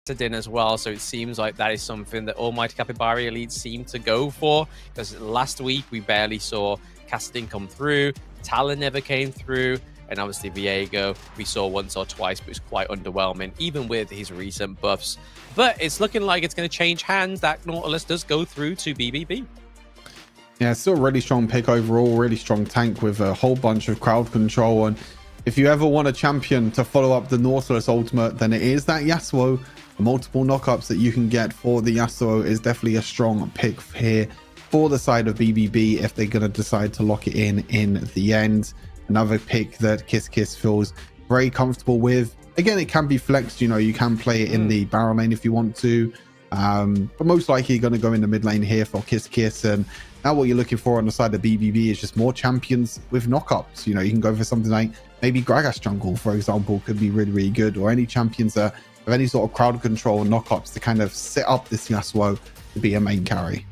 in as well, so it seems like that is something that Almighty Capybara Elite seem to go for, because last week we barely saw Casting come through, Talon never came through, and obviously Viego we saw once or twice, but it was quite underwhelming even with his recent buffs. But it's looking like it's going to change hands. That Nautilus does go through to BBB. Yeah, still a really strong pick overall, really strong tank with a whole bunch of crowd control. And if you ever want a champion to follow up the Nautilus ultimate, then it is that Yasuo. The multiple knockups that you can get for the Yasuo is definitely a strong pick here for the side of BBB if they're going to decide to lock it in the end. Another pick that Kiss feels very comfortable with. Again, it can be flexed, you know, you can play it in the Baron lane if you want to. But most likely you're going to go in the mid lane here for Kiss. And now what you're looking for on the side of BBB is just more champions with knockups. You know, you can go for something like maybe Gragas jungle, for example, could be really, really good. Or any champions that have any sort of crowd control and knockups to kind of set up this Yasuo to be a main carry.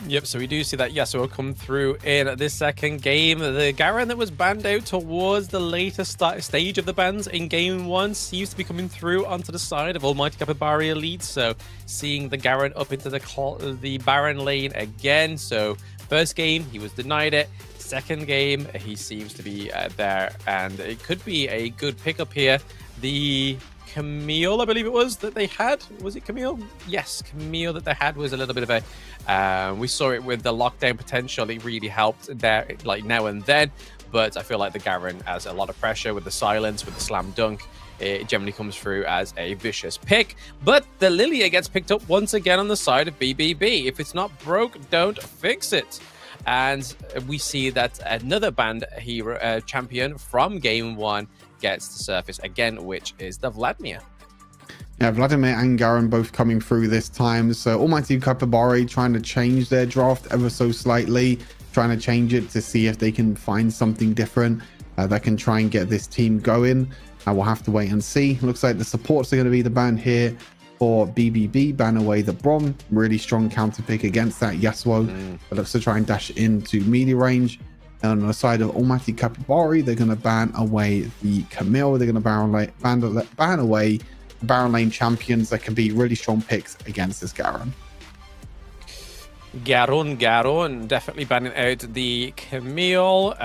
Yep, so we do see that Yasuo come through in this second game. The Garen that was banned out towards the later stage of the bans in game 1 seems to be coming through onto the side of Almighty Capybara Elite. So seeing the Garen up into the Baron lane again. So first game, he was denied it. Second game, he seems to be there. And it could be a good pickup here. The Camille, I believe it was, that they had. Was it Camille? Yes, Camille that they had was a little bit of a... we saw it with the lockdown potential. It really helped there, like now and then. But I feel like the Garen has a lot of pressure with the silence, with the slam dunk. It generally comes through as a vicious pick. But the Lilia gets picked up once again on the side of BBB. If it's not broke, don't fix it. And we see that another banned hero champion from game 1 gets to surface again, which is the Vladimir. Yeah, Vladimir and Garen both coming through this time. So Almighty Capybara trying to change their draft ever so slightly, trying to change it to see if they can find something different that can try and get this team going. We'll have to wait and see. Looks like the supports are going to be the ban here for BBB. Ban away the Brom. Really strong counter pick against that Yasuo. But looks to try and dash into melee range. And on the side of Almighty Capybara, they're going to ban away the Camille. They're going to ban away Baron lane champions that can be really strong picks against this Garen. Garen, definitely banning out the Camille.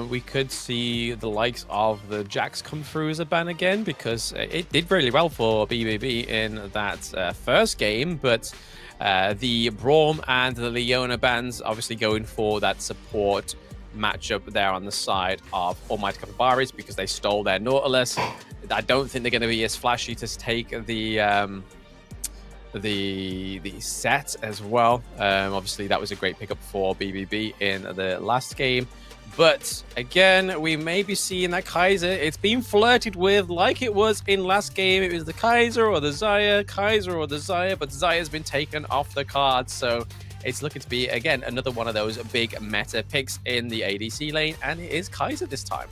We could see the likes of the Jax come through as a ban again, because it did really well for BBB in that first game, but the Braum and the Leona bans obviously going for that support matchup there on the side of Almighty Capybaras because they stole their Nautilus. I don't think they're going to be as flashy to take the set as well. Obviously, that was a great pickup for BBB in the last game. But again, we may be seeing that Kaiser. It's been flirted with like it was in last game. It was the Kaiser or the Xayah, but Xayah's been taken off the card. So it's looking to be, again, another one of those big meta picks in the ADC lane, and it is Kaiser this time.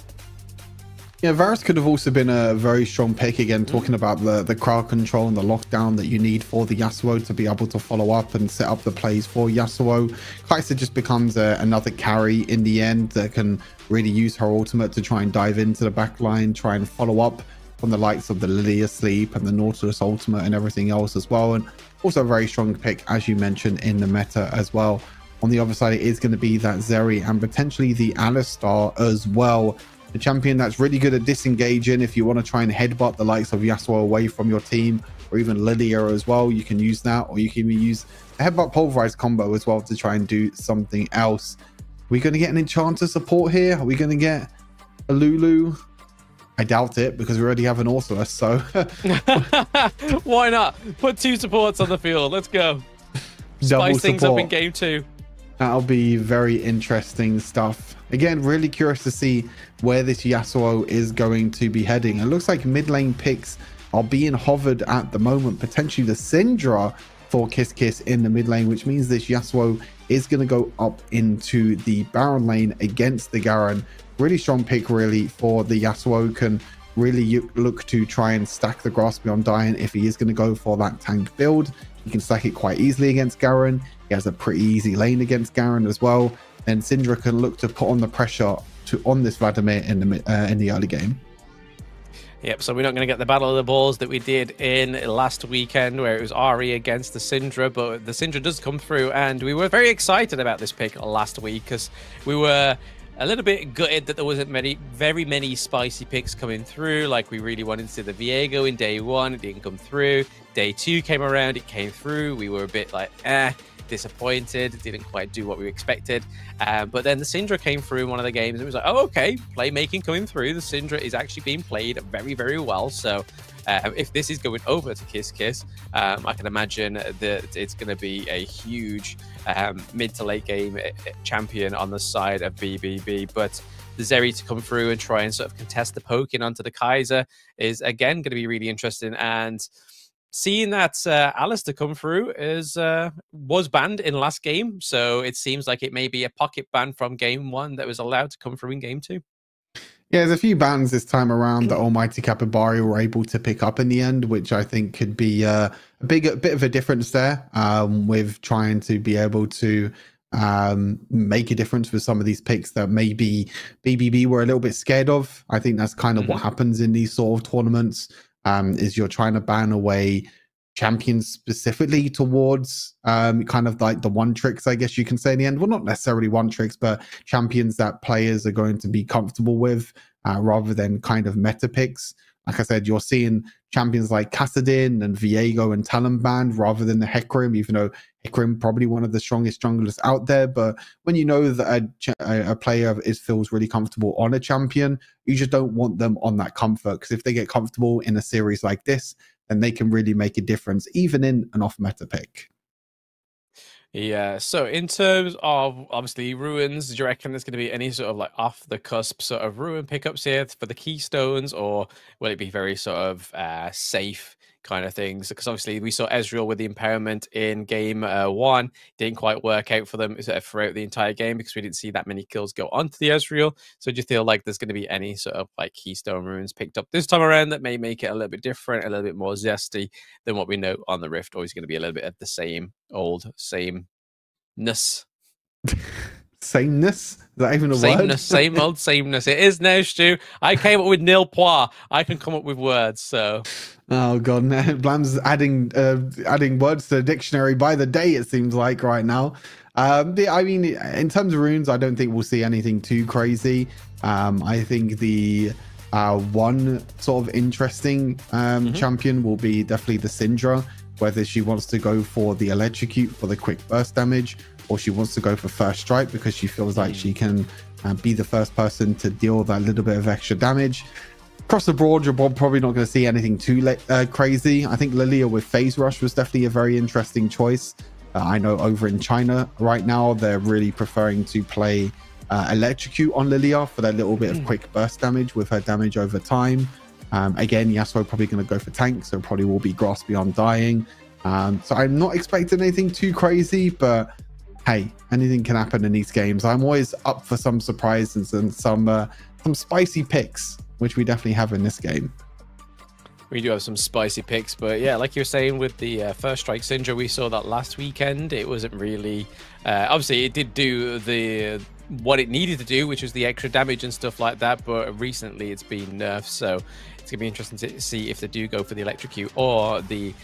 Yeah, Varus could have also been a very strong pick, again, talking about the crowd control and the lockdown that you need for the Yasuo to be able to follow up and set up the plays for Yasuo. Kaiser just becomes another carry in the end that can really use her ultimate to try and dive into the back line, try and follow up from the likes of the Lilia Sleep and the Nautilus ultimate and everything else as well. And also a very strong pick, as you mentioned, in the meta as well. On the other side, it is going to be that Zeri and potentially the Alistar as well. The champion that's really good at disengaging. If you want to try and headbutt the likes of Yasuo away from your team, or even Lilia as well, you can use that, or you can use a headbutt pulverize combo as well to try and do something else. Are we going to get an enchanter support here? Are we going to get a Lulu? I doubt it, because we already have an Ortholis, so why not put 2 supports on the field? Let's go. Double Spice things up in game 2. That'll be very interesting stuff. Again, really curious to see where this Yasuo is going to be heading. It looks like mid lane picks are being hovered at the moment. Potentially the Syndra for Kiss in the mid lane, which means this Yasuo is going to go up into the Baron lane against the Garen. Really strong pick, really, for the Yasuo. Can really look to try and stack the grass beyond dying if he is going to go for that tank build. He can stack it quite easily against Garen. He has a pretty easy lane against Garen as well. And Syndra can look to put on the pressure on this Vladimir in the early game. Yep, so we're not going to get the Battle of the Balls that we did in last weekend where it was Ari against the Syndra, but the Syndra does come through, and we were very excited about this pick last week because we were a little bit gutted that there wasn't very many spicy picks coming through. Like, we really wanted to see the Viego in day one, it didn't come through. Day two came around, it came through. We were a bit like, disappointed, didn't quite do what we expected. But then the Syndra came through in one of the games and it was like, oh, okay, playmaking coming through. The Syndra is actually being played very, very well. So if this is going over to Kiss Kiss, I can imagine that it's going to be a huge mid to late game champion on the side of BBB. But the Zeri to come through and try and sort of contest the poking onto the Kaiser is again going to be really interesting. And seeing that Alistair come through was banned in last game, so it seems like it may be a pocket ban from game one that was allowed to come through in game two. Yeah, there's a few bans this time around that Almighty Capybara were able to pick up in the end, which I think could be a bit of a difference there with trying to be able to make a difference with some of these picks that maybe BBB were a little bit scared of. I think that's kind of what happens in these sort of tournaments. Is you're trying to ban away champions specifically towards kind of like the one tricks, I guess you can say in the end. Well, not necessarily one tricks, but champions that players are going to be comfortable with rather than kind of meta picks. Like I said, you're seeing champions like Kassadin and Viego and Talon banned rather than the Hecarim, even though Hecarim probably one of the strongest junglers out there. But when you know that a player feels really comfortable on a champion, you just don't want them on that comfort, because if they get comfortable in a series like this, then they can really make a difference, even in an off-meta pick. Yeah, so in terms of obviously ruins, do you reckon there's going to be any sort of like off the cusp sort of ruin pickups here for the keystones, or will it be very sort of safe kind of things? Because obviously we saw Ezreal with the empowerment in game one, didn't quite work out for them throughout the entire game because we didn't see that many kills go onto the Ezreal. So do you feel like there's going to be any sort of like keystone ruins picked up this time around that may make it a little bit different, a little bit more zesty than what we know on the Rift, or is it going to be a little bit of the same old sameness? Sameness? Is that even a word? Same old sameness. It is now, Stu. I came up with nil pois. I can come up with words, so. Oh god, Blam's adding words to the dictionary by the day, it seems like right now. I mean, in terms of runes, I don't think we'll see anything too crazy. I think the one sort of interesting champion will be definitely the Syndra, whether she wants to go for the electrocute for the quick burst damage, or she wants to go for first strike because she feels like she can be the first person to deal that little bit of extra damage. Across the board, you're probably not going to see anything too crazy. I think Lilia with Phase Rush was definitely a very interesting choice. I know over in China right now, they're really preferring to play Electrocute on Lilia for that little bit of quick burst damage with her damage over time. Again, Yasuo probably going to go for tank, so probably will be Grasp Beyond Dying. So I'm not expecting anything too crazy, but hey, anything can happen in these games. I'm always up for some surprises and some spicy picks, which we definitely have in this game. We do have some spicy picks, but yeah, like you were saying with the First Strike Syndra, we saw that last weekend. It wasn't really... obviously, it did do what it needed to do, which was the extra damage and stuff like that, but recently it's been nerfed, so it's going to be interesting to see if they do go for the Electrocute or the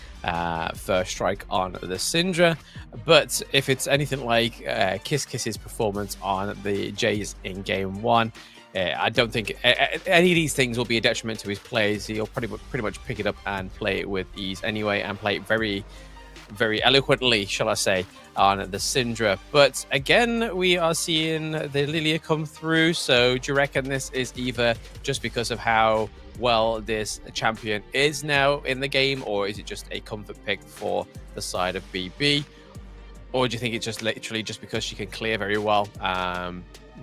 First Strike on the Syndra. But if it's anything like Kiss Kiss's performance on the Jays in game one, I don't think any of these things will be a detriment to his plays. He'll pretty much pick it up and play it with ease anyway, and play it very, very eloquently, shall I say, on the Syndra. But again, we are seeing the Lilia come through. So do you reckon this is either just because of how well this champion is now in the game, or is it just a comfort pick for the side of BB? Or do you think it's just literally just because she can clear very well,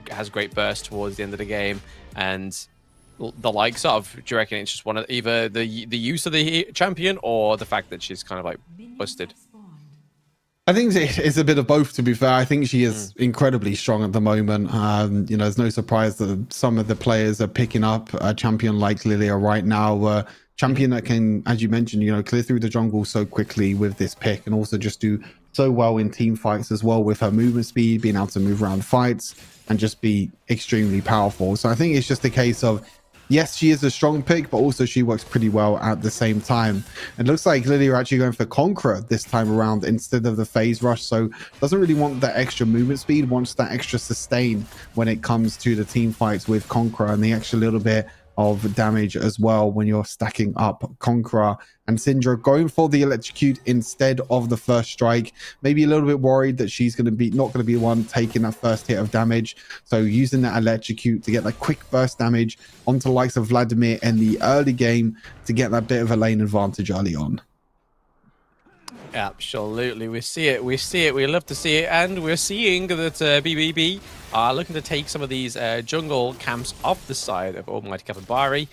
has great burst towards the end of the game, and the likes of? Do you reckon it's just one of either the use of the champion or the fact that she's kind of like busted? I think it's a bit of both, to be fair. I think she is incredibly strong at the moment. You know, there's no surprise that some of the players are picking up a champion like Lilia right now. Champion that can, as you mentioned, you know, clear through the jungle so quickly with this pick, and also just do so well in team fights as well with her movement speed, being able to move around fights and just be extremely powerful. So I think it's just a case of yes, she is a strong pick, but also she works pretty well at the same time. It looks like Lily are actually going for Conqueror this time around instead of the phase rush, so doesn't really want that extra movement speed, wants that extra sustain when it comes to the team fights with Conqueror, and the extra little bit of damage as well when you're stacking up Conqueror. And Syndra going for the electrocute instead of the first strike, maybe a little bit worried that she's going to be not going to be the one taking that first hit of damage, so using that electrocute to get that quick burst damage onto the likes of Vladimir in the early game to get that bit of a lane advantage early on. Absolutely, we see it, we love to see it, and we're seeing that BBB are looking to take some of these jungle camps off the side of Almighty Capybara,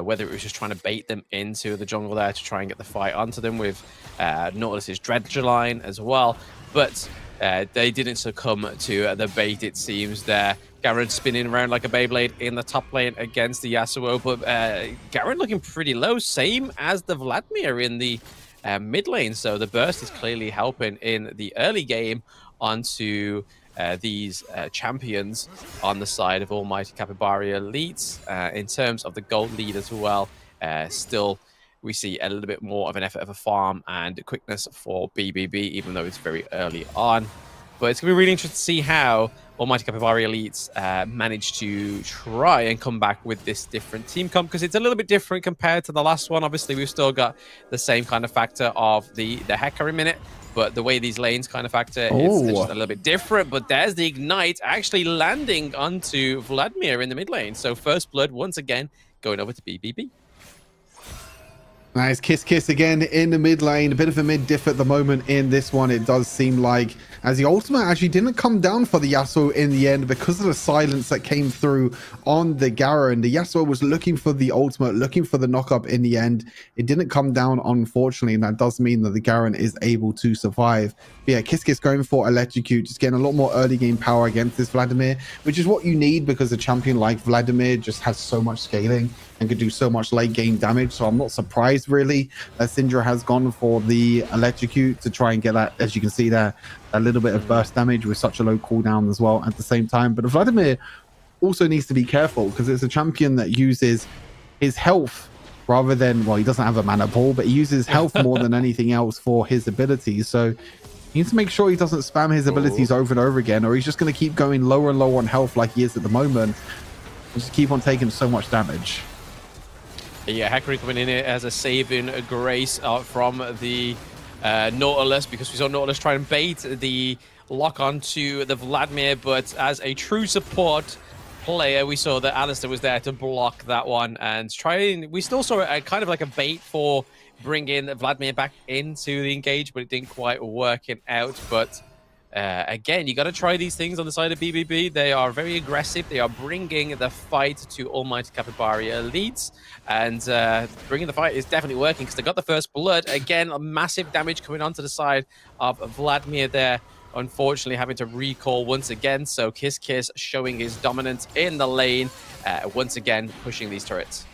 whether it was just trying to bait them into the jungle there to try and get the fight onto them with Nautilus's Dredger line as well, but they didn't succumb to the bait, it seems there. Garen spinning around like a Beyblade in the top lane against the Yasuo, but Garen looking pretty low, same as the Vladimir in the mid lane, so the burst is clearly helping in the early game onto these champions on the side of Almighty Capybara Elites. In terms of the gold lead as well, still we see a little bit more of an effort of a farm and quickness for BBB, even though it's very early on. But it's going to be really interesting to see how Almighty Capybara Elites manage to try and come back with this different team comp, because it's a little bit different compared to the last one. Obviously, we've still got the same kind of factor of the Hecarim in it, but the way these lanes kind of factor, it's just a little bit different. But there's the Ignite actually landing onto Vladimir in the mid lane. So First Blood, once again, going over to BBB. Nice Kiss again in the mid lane. A bit of a mid diff at the moment in this one, it does seem like, as the ultimate actually didn't come down for the Yasuo in the end because of the silence that came through on the Garen. The Yasuo was looking for the ultimate, looking for the knock-up in the end. It didn't come down, unfortunately, and that does mean that the Garen is able to survive. But yeah, Kiss going for Electrocute, just getting a lot more early game power against this Vladimir, which is what you need because a champion like Vladimir just has so much scaling and could do so much late game damage. So I'm not surprised really that Syndra has gone for the Electrocute to try and get that, as you can see there, a little bit of burst damage with such a low cooldown as well at the same time. But Vladimir also needs to be careful because it's a champion that uses his health rather than, well, he doesn't have a mana pool, but he uses health more than anything else for his abilities. So he needs to make sure he doesn't spam his abilities over and over again, or he's just going to keep going lower and lower on health like he is at the moment and just keep on taking so much damage. Yeah, Hecarim coming in here as a saving grace from the Nautilus, because we saw Nautilus try and bait the lock onto the Vladimir, but as a true support player, we saw that Alistair was there to block that one and we still saw a kind of like a bait for bringing Vladimir back into the engage, but it didn't quite work it out. But again, you got to try these things on the side of BBB. They are very aggressive. They are bringing the fight to Almighty Capybara Elites, and bringing the fight is definitely working because they got the first blood. Again, a massive damage coming onto the side of Vladimir there. Unfortunately, having to recall once again. So Kiss showing his dominance in the lane, once again pushing these turrets.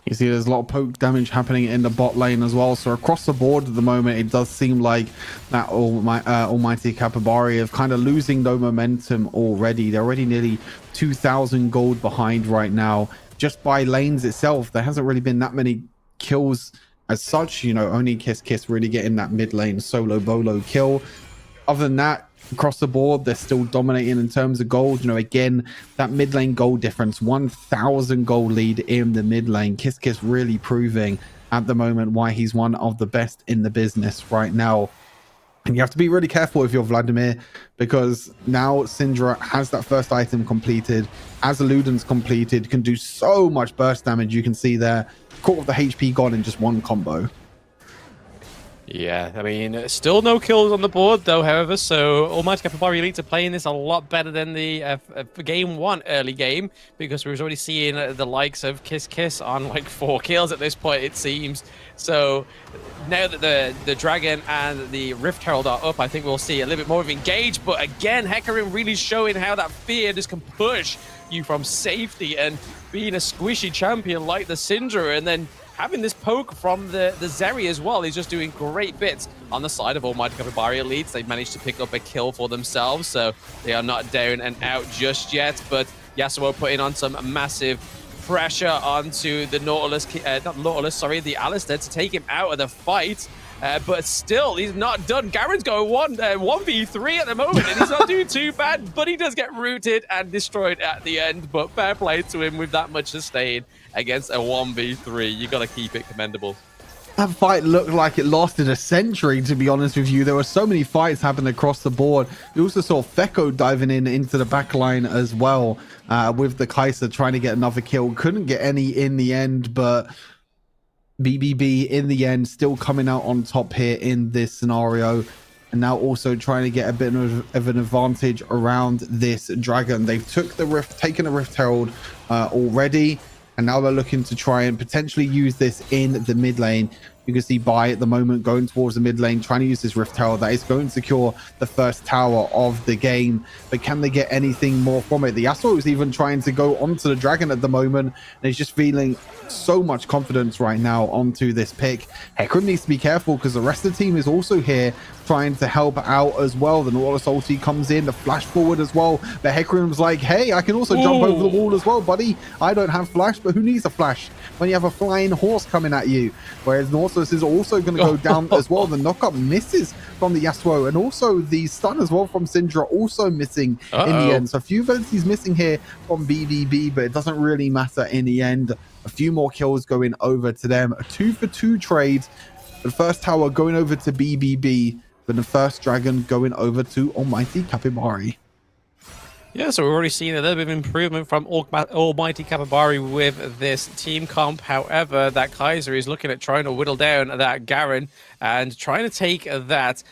You see there's a lot of poke damage happening in the bot lane as well. So across the board at the moment, it does seem like that Almighty Capybara is kind of losing no momentum already. They're already nearly 2,000 gold behind right now. Just by lanes itself, there hasn't really been that many kills as such. You know, only Kiss really getting that mid lane solo bolo kill. Other than that, across the board, they're still dominating in terms of gold. You know, again, that mid lane gold difference, 1,000 gold lead in the mid lane. Kiss really proving at the moment why he's one of the best in the business right now. And you have to be really careful with your Vladimir, because now Syndra has that first item completed, as Luden's completed, can do so much burst damage. You can see there, caught with the HP gone in just one combo. Yeah, I mean, still no kills on the board, though, however, so Almighty Capybara Elites are playing this a lot better than the game one early game, because we was already seeing the likes of Kiss on, like, 4 kills at this point, it seems. So now that the Dragon and the Rift Herald are up, I think we'll see a little bit more of engage, but again, Hecarim really showing how that fear just can push you from safety, and being a squishy champion like the Syndra, and then having this poke from the Zeri as well is just doing great bits on the side of Almighty Capybara Elites. They've managed to pick up a kill for themselves, so they are not down and out just yet. But Yasuo putting on some massive pressure onto the Nautilus, not Nautilus, sorry, the Alistair to take him out of the fight. But still, he's not done. Garen's going 1v3 at the moment, and he's not doing too bad, but he does get rooted and destroyed at the end. But fair play to him with that much sustain against a 1v3. You got to keep it commendable. That fight looked like it lasted a century, to be honest with you. There were so many fights happening across the board. We also saw Feko diving into the back line as well, with the Kaiser trying to get another kill. Couldn't get any in the end, but BBB in the end still coming out on top here in this scenario. And now also trying to get a bit of an advantage around this dragon. They've taken a Rift Herald already. And now they're looking to try and potentially use this in the mid lane. You can see Bai at the moment going towards the mid lane, trying to use this Rift Tower that is going to secure the first tower of the game. But can they get anything more from it? The Yasuo is even trying to go onto the dragon at the moment, and he's just feeling so much confidence right now onto this pick. Hecarim needs to be careful because the rest of the team is also here trying to help out as well. The Nautilus ulti comes in, the flash forward as well. But Hecarim's like, hey, I can also jump over the wall as well, buddy. I don't have flash, but who needs a flash when you have a flying horse coming at you? Whereas Nautilus is also going to go down as well. The knockup misses from the Yasuo, and also the stun as well from Syndra also missing in the end. So a few abilities missing here from BBB, but it doesn't really matter in the end. A few more kills going over to them. A 2-for-2 trade. The first tower going over to BBB, but the first dragon going over to Almighty Capybara. Yeah, so we've already seen a little bit of improvement from Almighty Capybara with this team comp. However, that Kaiser is looking at trying to whittle down that Garen and trying to take that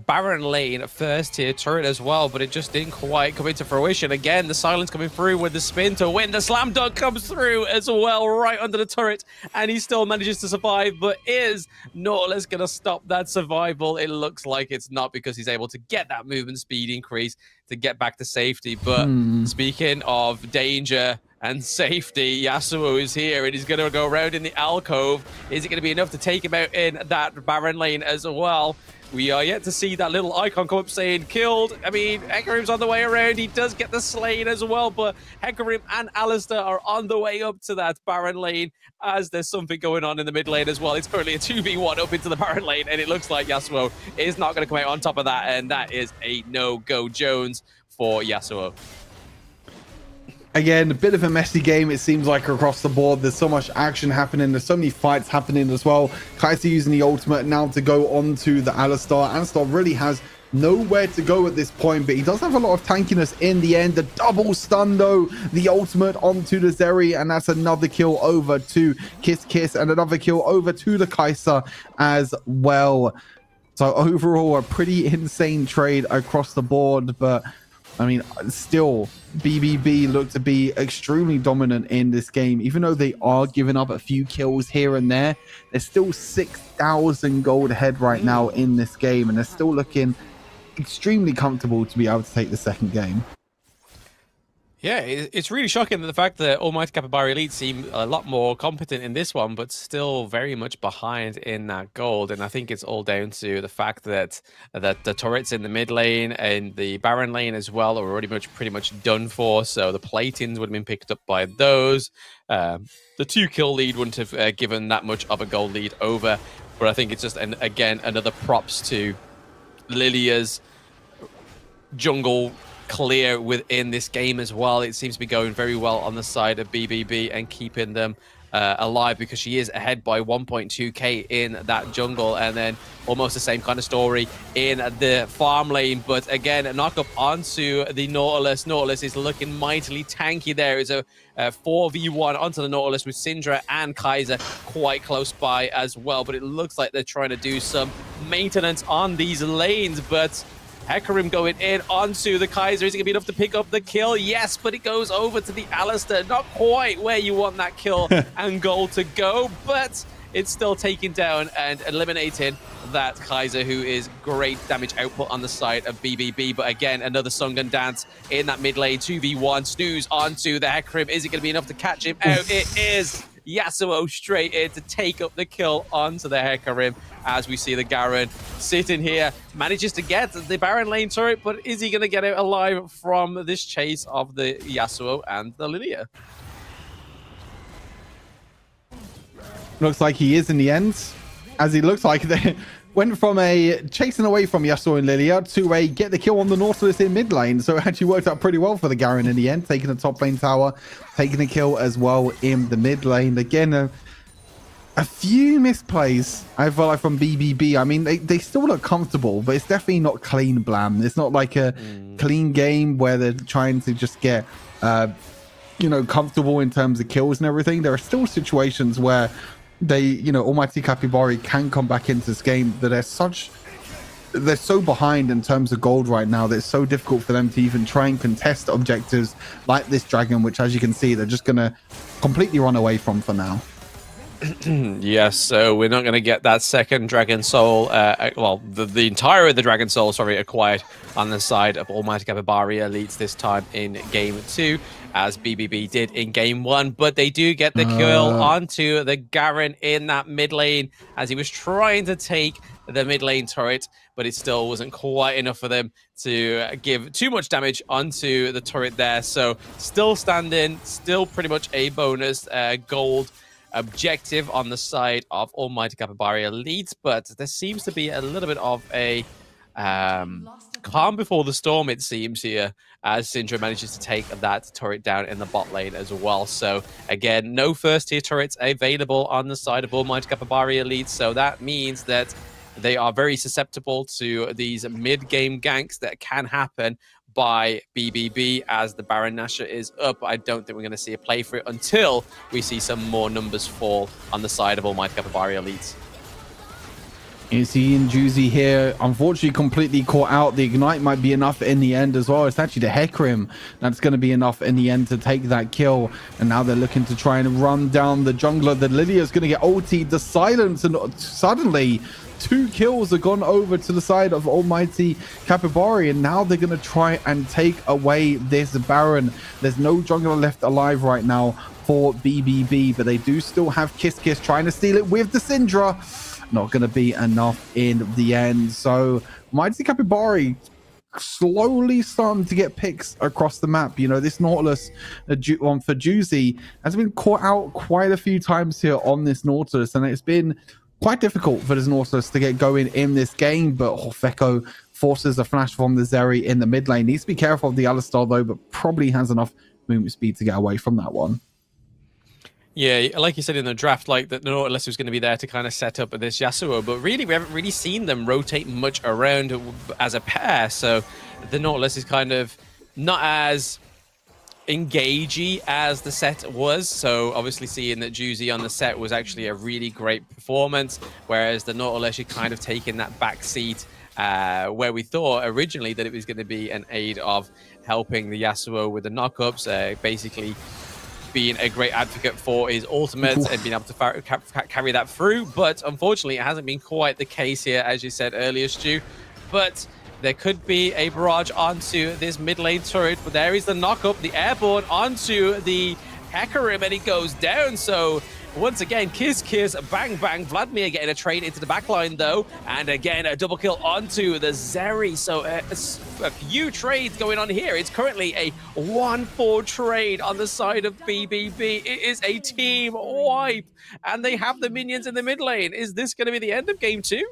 Baron lane first tier turret as well, but it just didn't quite come into fruition. Again, the silence coming through with the spin to win. The slam dunk comes through as well, right under the turret, and he still manages to survive. But is Nautilus going to stop that survival? It looks like it's not, because he's able to get that movement speed increase to get back to safety. But speaking of danger and safety, Yasuo is here, and he's going to go around in the alcove. Is it going to be enough to take him out in that Baron lane as well? We are yet to see that little icon come up saying killed. I mean, Hecarim's on the way around. He does get the slain as well, but Hecarim and Alistair are on the way up to that Baron lane, as there's something going on in the mid lane as well. It's currently a 2v1 up into the Baron lane, and it looks like Yasuo is not going to come out on top of that, and that is a no-go Jeunes for Yasuo. Again, a bit of a messy game, it seems like, across the board. There's so much action happening. There's so many fights happening as well. Kaiser using the ultimate now to go on to the Alistair. Alistair really has nowhere to go at this point, but he does have a lot of tankiness in the end. The double stun, though, the ultimate onto the Zeri, and that's another kill over to Kiss, and another kill over to the Kaiser as well. So overall, a pretty insane trade across the board, but I mean, still, BBB look to be extremely dominant in this game. Even though they are giving up a few kills here and there, they're still 6,000 gold ahead right now in this game, and they're still looking extremely comfortable to be able to take the second game. Yeah, it's really shocking that the fact that Almighty Capybara Elite seem a lot more competent in this one, but still very much behind in that gold. And I think it's all down to the fact that the turrets in the mid lane and the Baron lane as well are already pretty much done for. So the platings would have been picked up by those. The 2-kill lead wouldn't have given that much of a gold lead over. But I think it's just, again, another props to Lilia's jungle clear within this game as well. It seems to be going very well on the side of BBB and keeping them alive, because she is ahead by 1.2k in that jungle, and then almost the same kind of story in the farm lane. But again, a knock up onto the Nautilus. Nautilus is looking mightily tanky there. It's a 4v1 onto the Nautilus with Syndra and Kaiser quite close by as well, but it looks like they're trying to do some maintenance on these lanes. But Hecarim going in onto the Kaiser. Is it going to be enough to pick up the kill? Yes, but it goes over to the Alistair. Not quite where you want that kill and goal to go, but it's still taking down and eliminating that Kaiser, who is great damage output on the side of BBB. But again, another Sungun dance in that mid lane. 2v1. Snooze onto the Hecarim. Is it going to be enough to catch him out? It is. Yasuo straight in to take up the kill onto the Hecarim, as we see the Garen sitting here, manages to get the Baron lane turret, but is he going to get out alive from this chase of the Yasuo and the Lilia? Looks like he is in the end, as he looks like they went from a chasing away from Yasuo and Lilia to a get the kill on the Nautilus in mid lane. So it actually worked out pretty well for the Garen in the end, taking the top lane tower, taking the kill as well in the mid lane. Again, a few misplays, I feel like, from BBB. I mean, they still look comfortable, but it's definitely not clean blam. It's not like a clean game where they're trying to just get, you know, comfortable in terms of kills and everything. There are still situations where they, you know, Almighty Capybara can come back into this game, that they're so behind in terms of gold right now that it's so difficult for them to even try and contest objectives like this dragon, which, as you can see, they're just going to completely run away from for now. Yes, so we're not going to get that second Dragon Soul, well, the entire of the Dragon Soul, sorry, acquired on the side of Almighty Capybara Elites this time in Game 2, as BBB did in Game 1, but they do get the kill onto the Garen in that mid lane, as he was trying to take the mid lane turret, but it still wasn't quite enough for them to give too much damage onto the turret there. So still standing, still pretty much a bonus gold objective on the side of Almighty Capybara Elite, but there seems to be a little bit of a calm before the storm, it seems, here, as Syndra manages to take that turret down in the bot lane as well. So again, no first tier turrets available on the side of Almighty Capybara Elite, so that means that they are very susceptible to these mid-game ganks that can happen by BBB as the Baron Nashor is up. I don't think we're going to see a play for it until we see some more numbers fall on the side of Almighty Capybara Elites. You see in Jeunes here, unfortunately completely caught out. The Ignite might be enough in the end as well. It's actually the Hecarim that's going to be enough in the end to take that kill. And now they're looking to try and run down the jungler. The Lilia is going to get ultied, the silence, and suddenly 2 kills are gone over to the side of Almighty Capybara, and now they're going to try and take away this Baron. There's no jungler left alive right now for BBB, but they do still have Kiss Kiss trying to steal it with the Syndra. Not going to be enough in the end. So Almighty Capybara slowly starting to get picks across the map. You know, this Nautilus one for Jeunes has been caught out quite a few times here on this Nautilus, and it's been quite difficult for this Nautilus to get going in this game, but Feko forces a flash from the Zeri in the mid lane. Needs to be careful of the Alistar though, but probably has enough movement speed to get away from that one. Yeah, like you said in the draft, like the Nautilus was going to be there to kind of set up this Yasuo, but really we haven't really seen them rotate much around as a pair, so the Nautilus is kind of not as engagey as the set was. So obviously seeing that Jeunes on the set was actually a really great performance, whereas the Nautilus had kind of taken that back seat where we thought originally that it was going to be an aid of helping the Yasuo with the knockups, basically being a great advocate for his ultimate and being able to carry that through. But unfortunately, it hasn't been quite the case here, as you said earlier, Stu. But there could be a barrage onto this mid lane turret, but there is the knock-up, the airborne onto the Hecarim, and it goes down. So once again, kiss, kiss, bang, bang. Vladimir getting a trade into the backline, though. And again, a double kill onto the Zeri. So a few trades going on here. It's currently a 1-4 trade on the side of BBB. It is a team wipe, and they have the minions in the mid lane. Is this going to be the end of game 2?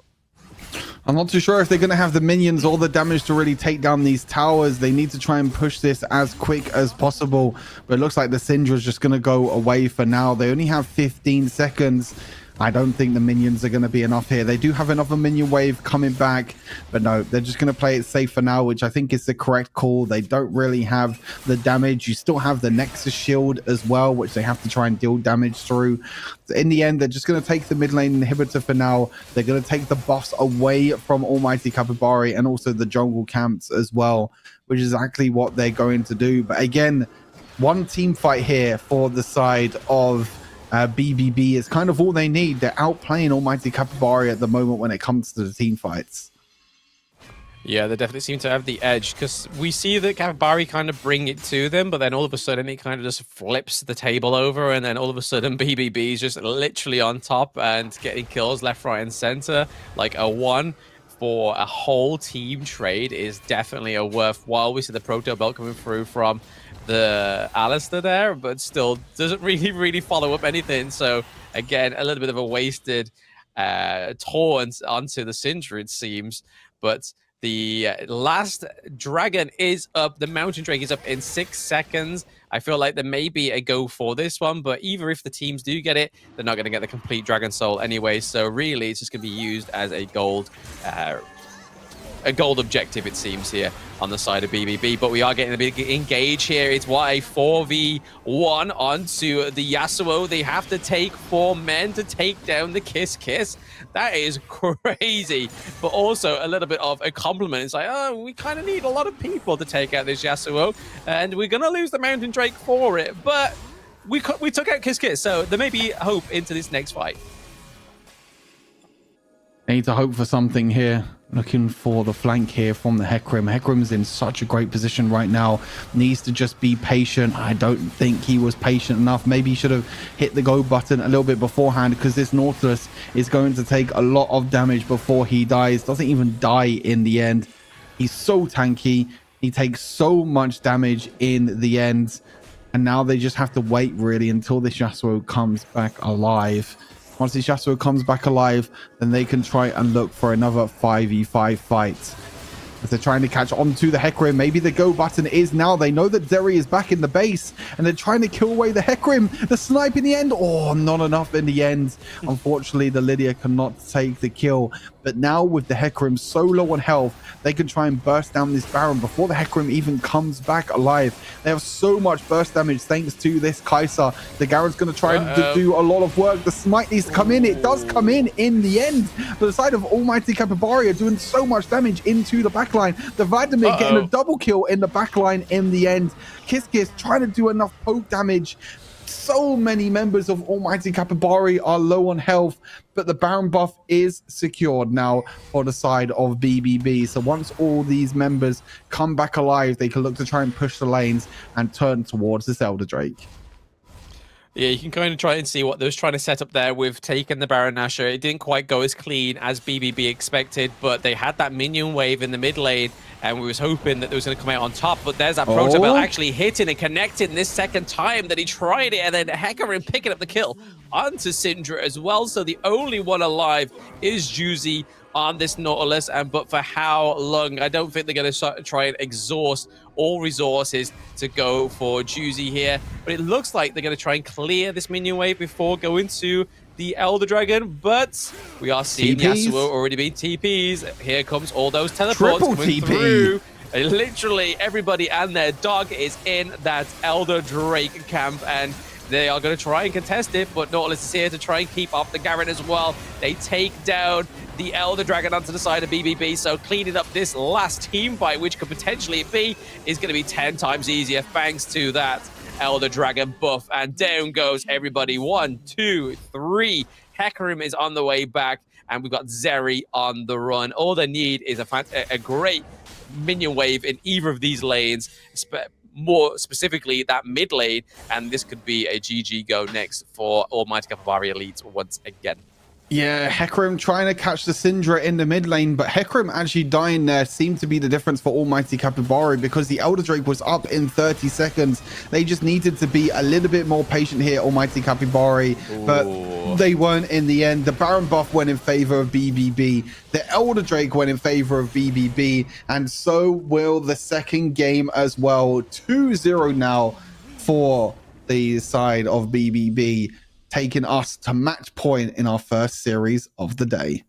I'm not too sure if they're going to have the minions or the damage to really take down these towers. They need to try and push this as quick as possible. But it looks like the Syndra is just going to go away for now. They only have 15 seconds. I don't think the minions are going to be enough here. They do have another minion wave coming back, but no, they're just going to play it safe for now, which I think is the correct call. They don't really have the damage. You still have the Nexus shield as well, which they have to try and deal damage through. In the end, they're just going to take the mid lane inhibitor for now. They're going to take the buffs away from Almighty Capybara and also the jungle camps as well, which is exactly what they're going to do. But again, one team fight here for the side of BBB is kind of all they need. They're outplaying Almighty Capybara at the moment when it comes to the team fights. Yeah, they definitely seem to have the edge because we see that Capybara kind of bring it to them, but then all of a sudden it kind of just flips the table over, and then all of a sudden BBB is just literally on top and getting kills left, right, and center. Like a 1 for a whole team trade is definitely a worthwhile. We see the Proto Belt coming through from the Alistair there, but still doesn't really follow up anything. So again, a little bit of a wasted taunt onto the Syndra, it seems, but the last dragon is up. The mountain drake is up in 6 seconds. I feel like there may be a go for this one, but even if the teams do get it, they're not going to get the complete dragon soul anyway. So really, it's just going to be used as a gold objective, it seems, here on the side of BBB. But we are getting a big engage here. It's what, a 4v1 onto the Yasuo. They have to take 4 men to take down the Kiss Kiss. That is crazy, but also a little bit of a compliment. It's like, oh, we kind of need a lot of people to take out this Yasuo, and we're going to lose the Mountain Drake for it. But we took out Kiss Kiss, so there may be hope into this next fight. They need to hope for something here. Looking for the flank here from the Hecarim. Hecarim's in such a great position right now. Needs to just be patient. I don't think he was patient enough. Maybe he should have hit the go button a little bit beforehand, because this Nautilus is going to take a lot of damage before he dies. Doesn't even die in the end. He's so tanky. He takes so much damage in the end. And now they just have to wait, really, until this Yasuo comes back alive. Once this Yasuo comes back alive, then they can try and look for another 5v5 fight. As they're trying to catch onto the Hecarim, maybe the go button is now. They know that Zeri is back in the base, and they're trying to kill away the Hecarim. The snipe in the end. Oh, not enough in the end. Unfortunately, the Lydia cannot take the kill. But now with the Hecarim so low on health, they can try and burst down this Baron before the Hecarim even comes back alive. They have so much burst damage thanks to this Kai'Sa. The Garen's going to try to do a lot of work. The smite needs to come in. It does come in the end. But the side of Almighty Capybara are doing so much damage into the backline. The Vladimir getting a double kill in the backline in the end. Kiss Kiss trying to do enough poke damage. So many members of Almighty Capybara are low on health, but the Baron buff is secured now for the side of BBB. So once all these members come back alive, they can look to try and push the lanes and turn towards this Elder Drake. Yeah, you can kind of try and see what they was trying to set up there with taking the Baron Nashor. It didn't quite go as clean as BBB expected, but they had that minion wave in the mid lane, and we was hoping that it was going to come out on top. But there's that Proto Belt actually hitting and connecting this second time that he tried it, and then Hecarim picking up the kill onto Syndra as well. So the only one alive is Jeunes on this Nautilus, but for how long? I don't think they're going to try and exhaust all resources to go for Jeunes here, but it looks like they're going to try and clear this minion wave before going to the Elder Dragon. But we are seeing Yasuo already being TPs. Here comes all those teleports coming through. Literally everybody and their dog is in that Elder Drake camp, and they are going to try and contest it, but Nautilus is here to try and keep up the Garen as well. They take down the Elder Dragon onto the side of BBB, so cleaning up this last team fight, which could potentially be, is going to be 10 times easier thanks to that Elder Dragon buff. And down goes everybody. 1, 2, 3. Hecarim is on the way back, and we've got Zeri on the run. All they need is a great minion wave in either of these lanes, more specifically that mid lane, and this could be a GG go next for Almighty Capybara Elite once again. Yeah, Hecarim trying to catch the Syndra in the mid lane, but Hecarim actually dying there seemed to be the difference for Almighty Capybara, because the Elder Drake was up in 30 seconds. They just needed to be a little bit more patient here, Almighty Capybara, but they weren't in the end. The Baron buff went in favor of BBB. The Elder Drake went in favor of BBB, and so will the second game as well. 2-0 now for the side of BBB, taking us to match point in our first series of the day.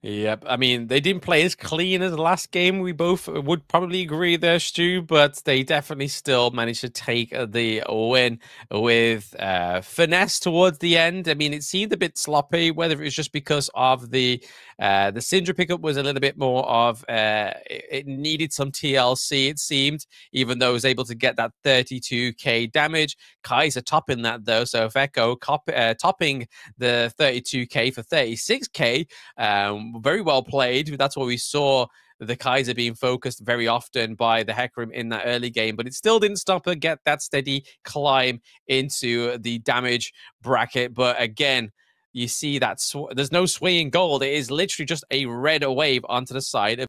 Yep, I mean, they didn't play as clean as the last game. We both would probably agree there, Stu, but they definitely still managed to take the win with finesse towards the end. I mean, it seemed a bit sloppy, whether it was just because of the Syndra pickup was a little bit more of, it needed some TLC, it seemed, even though it was able to get that 32k damage. Kai'Sa topping that, though, so if Echo topping the 32k for 36k, very well played. That's what we saw the Kaiser being focused very often by the Hecarim in that early game, but it still didn't stop her get that steady climb into the damage bracket. But again, you see that there's no swaying gold. It is literally just a red wave onto the side of